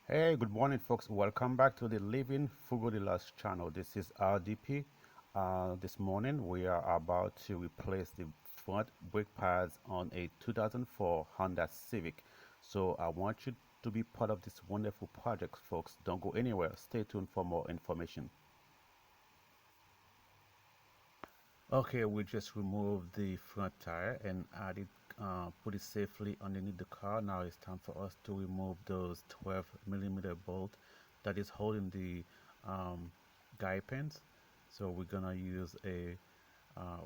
Hey, good morning, folks. Welcome back to the Living Fugodilas channel. This is RDP. This morning, we are about to replace the front brake pads on a 2004 Honda Civic. So I want you to be part of this wonderful project, folks. Don't go anywhere. Stay tuned for more information. Okay, we just removed the front tire and put it safely underneath the car. Now it's time for us to remove those 12mm bolt that is holding the guide pins. So we're gonna use a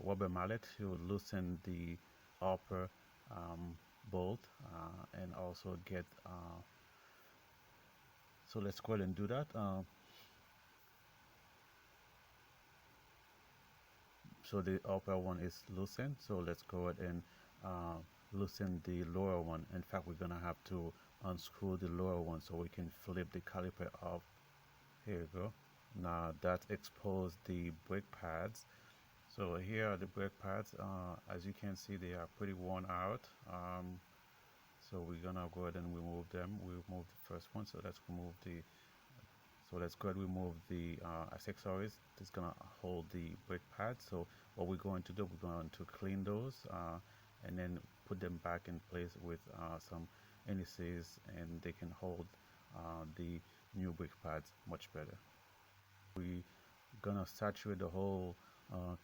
rubber mallet to loosen the upper bolt and also get. So let's go ahead and do that. So the upper one is loosened, so let's go ahead and uh, loosen the lower one. In fact, we're gonna have to unscrew the lower one so we can flip the caliper up. Here we go. Now that exposed the brake pads. So here are the brake pads. As you can see, they are pretty worn out. So we're gonna go ahead and remove them. We remove the first one, so let's remove the so let's go ahead and remove the accessories that's gonna hold the brake pads. So what we're going to do, we're going to clean those and then put them back in place with some indices, and they can hold the new brake pads much better. We're gonna saturate the whole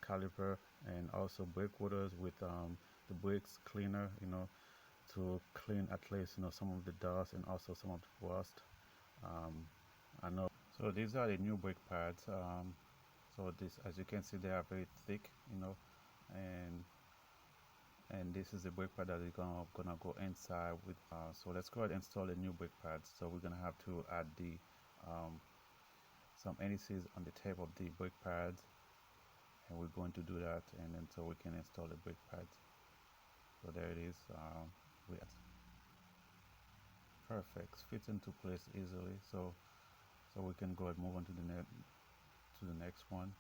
caliper and also brake rotors with the brakes cleaner, to clean at least some of the dust and also some of the rust. um, I know. So these are the new brake pads. So this, as you can see, they are very thick, and this is the brake pad that is gonna go inside with. So let's go ahead and install the new brake pads. So we're gonna have to add the um, some indices on the tip of the brake pads, and we're going to do that, and then so we can install the brake pads. So there it is. We Perfect, fits into place easily. So we can go and move on to the next one.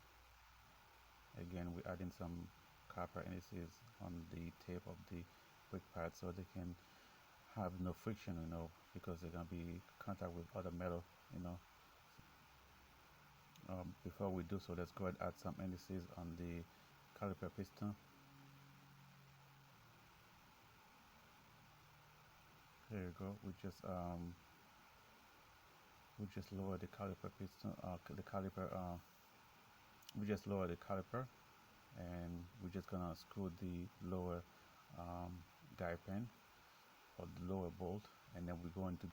Again, we're adding some copper indices on the tip of the brake pad so they can have no friction, because they're gonna be in contact with other metal, you know. Before we do so, let's go ahead and add some indices on the caliper piston. There you go. We just lower the caliper piston, we just lower the caliper, and we're just gonna screw the lower um, guide pin or the lower bolt, and then we're going to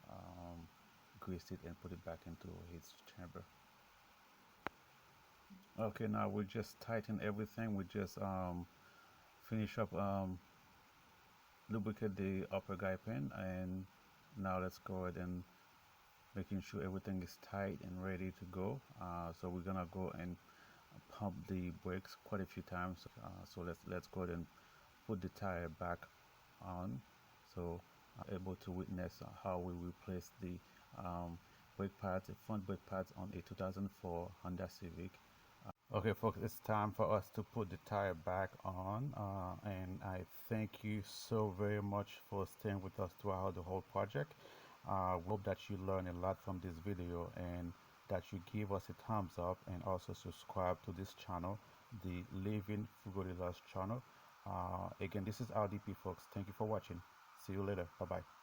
grease it and put it back into its chamber. Okay, now we just tighten everything. We just finish up lubricate the upper guide pin, and now let's go ahead and making sure everything is tight and ready to go. So we're gonna go and pump the brakes quite a few times. So let's go ahead and put the tire back on, so able to witness how we replace the brake pads, the front brake pads on a 2004 Honda Civic. Okay, folks, it's time for us to put the tire back on, and I thank you so very much for staying with us throughout the whole project. We hope that you learn a lot from this video, and that you give us a thumbs up and also subscribe to this channel, the Living Fugodilas channel. Again, this is RDP, folks. Thank you for watching. See you later. Bye bye.